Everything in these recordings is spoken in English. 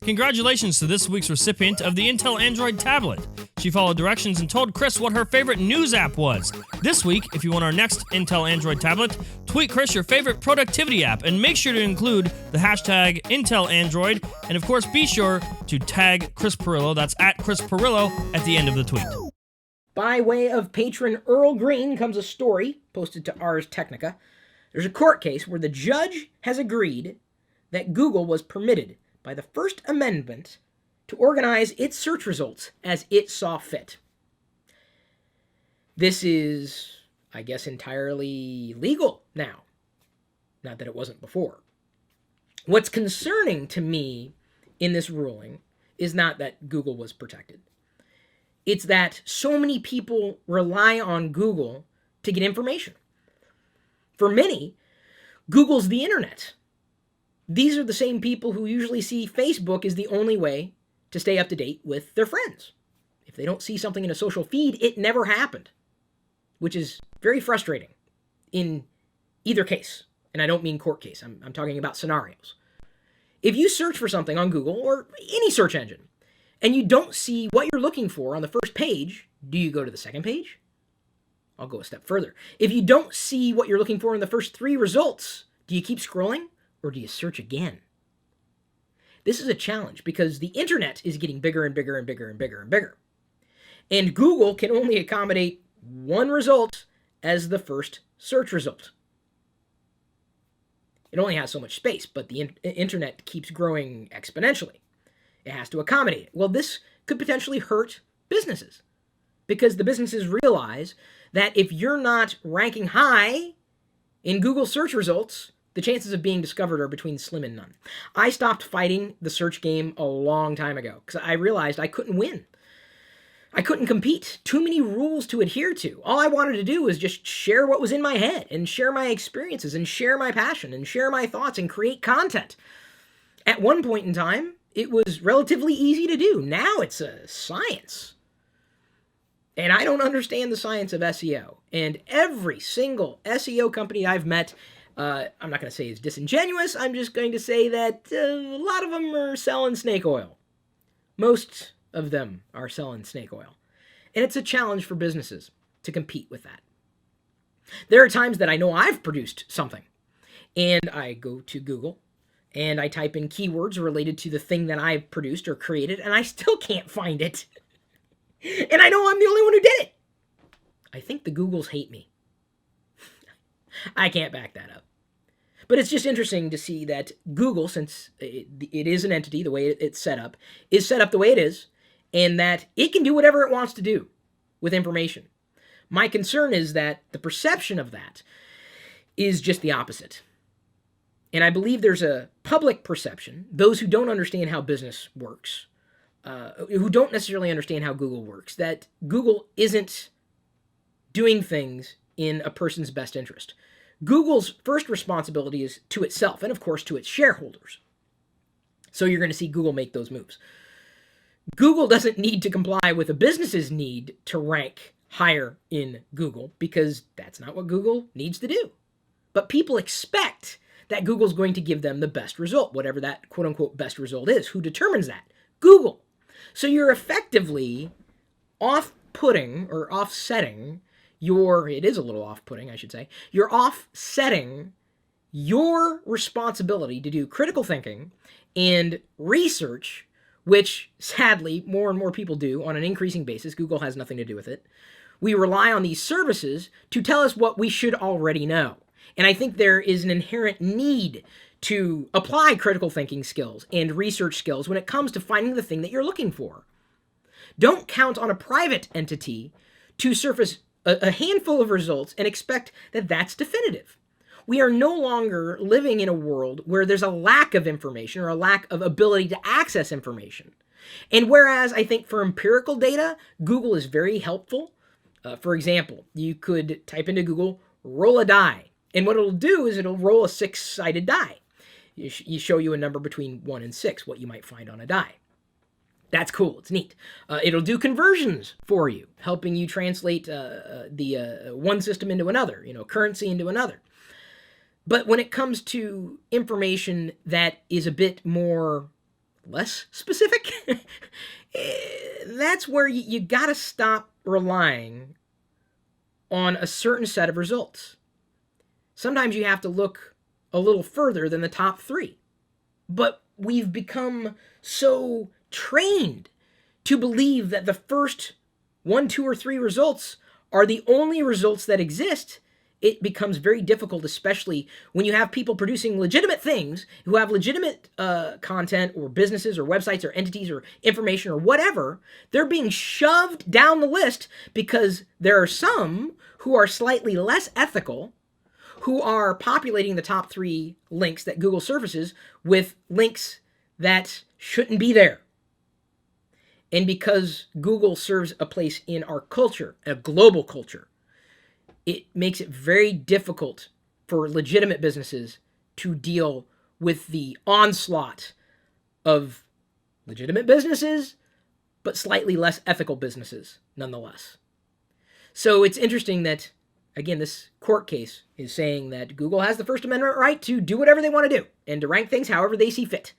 Congratulations to this week's recipient of the Intel Android tablet. She followed directions and told Chris what her favorite news app was. This week, if you want our next Intel Android tablet, tweet Chris your favorite productivity app and make sure to include the hashtag Intel Android, and of course be sure to tag Chris Pirillo, that's at Chris Pirillo, at the end of the tweet. By way of patron Earl Green comes a story posted to Ars Technica. There's a court case where the judge has agreed that Google was permitted by the First Amendment to organize its search results as it saw fit. This is, I guess, entirely legal now. Not that it wasn't before. What's concerning to me in this ruling is not that Google was protected. It's that so many people rely on Google to get information. For many, Google's the internet. These are the same people who usually see Facebook as the only way to stay up to date with their friends. If they don't see something in a social feed, it never happened, which is very frustrating in either case. And I don't mean court case. I'm talking about scenarios. If you search for something on Google or any search engine and you don't see what you're looking for on the first page, do you go to the second page? I'll go a step further. If you don't see what you're looking for in the first 3 results, do you keep scrolling or do you search again? This is a challenge because the internet is getting bigger and bigger and bigger and bigger and bigger. And Google can only accommodate one result as the first search result. It only has so much space, but the internet keeps growing exponentially. It has to accommodate it. Well, this could potentially hurt businesses because the businesses realize that if you're not ranking high in Google search results, the chances of being discovered are between slim and none. I stopped fighting the search game a long time ago because I realized I couldn't win. I couldn't compete. Too many rules to adhere to. All I wanted to do was just share what was in my head and share my experiences and share my passion and share my thoughts and create content. At one point in time, it was relatively easy to do. Now it's a science. And I don't understand the science of SEO. And every single SEO company I've met, I'm not going to say is disingenuous. I'm just going to say that a lot of them are selling snake oil. Most of them are selling snake oil. And it's a challenge for businesses to compete with that. There are times that I know I've produced something, and I go to Google, and I type in keywords related to the thing that I've produced or created, and I still can't find it. And I know I'm the only one who did it. I think the Googles hate me. I can't back that up. But it's just interesting to see that Google, since it is an entity, the way it's set up, is set up the way it is, and that it can do whatever it wants to do with information. My concern is that the perception of that is just the opposite. And I believe there's a public perception, those who don't understand how business works, who don't necessarily understand how Google works, that Google isn't doing things in a person's best interest. Google's first responsibility is to itself and, of course, to its shareholders. So you're going to see Google make those moves. Google doesn't need to comply with a business's need to rank higher in Google because that's not what Google needs to do. But people expect that Google's going to give them the best result, whatever that quote-unquote best result is. Who determines that? Google. So you're effectively off-putting or offsetting it is a little off-putting, I should say, you're offsetting your responsibility to do critical thinking and research, which sadly more and more people do on an increasing basis. Google has nothing to do with it. We rely on these services to tell us what we should already know. And I think there is an inherent need to apply critical thinking skills and research skills when it comes to finding the thing that you're looking for. Don't count on a private entity to surface a handful of results and expect that that's definitive. We are no longer living in a world where there's a lack of information or a lack of ability to access information. And whereas I think for empirical data, Google is very helpful. For example, you could type into Google, roll a die. And what it'll do is it'll roll a 6-sided die. You show you a number between 1 and 6, what you might find on a die. That's cool. It's neat. It'll do conversions for you, helping you translate the one system into another, currency into another. But when it comes to information that is a bit more less specific, that's where you got to stop relying on a certain set of results. Sometimes you have to look a little further than the top 3. But we've become so trained to believe that the first 1, 2, or 3 results are the only results that exist. It becomes very difficult, especially when you have people producing legitimate things who have legitimate content or businesses or websites or entities or information or whatever. They're being shoved down the list because there are some who are slightly less ethical, who are populating the top 3 links that Google surfaces with links that shouldn't be there. And because Google serves a place in our culture, a global culture, it makes it very difficult for legitimate businesses to deal with the onslaught of legitimate businesses, but slightly less ethical businesses nonetheless. So it's interesting that, again, this court case is saying that Google has the First Amendment right to do whatever they want to do and to rank things however they see fit.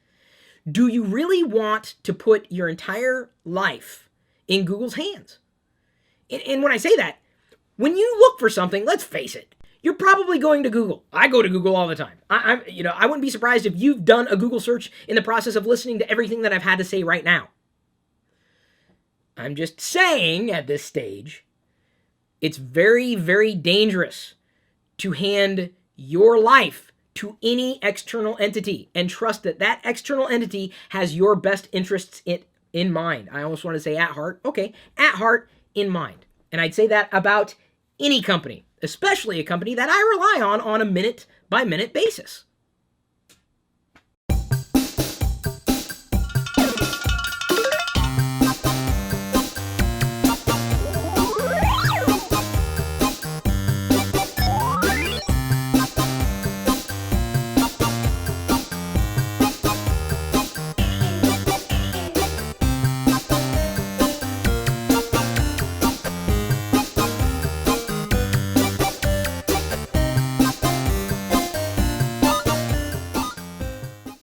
Do you really want to put your entire life in Google's hands? And when I say that, when you look for something, let's face it, you're probably going to Google. I go to Google all the time. I wouldn't be surprised if you've done a Google search in the process of listening to everything that I've had to say right now. I'm just saying at this stage, it's very, very dangerous to hand your life to any external entity and trust that that external entity has your best interests in mind. I almost want to say at heart. Okay, at heart, in mind. And I'd say that about any company, especially a company that I rely on a minute-by-minute basis.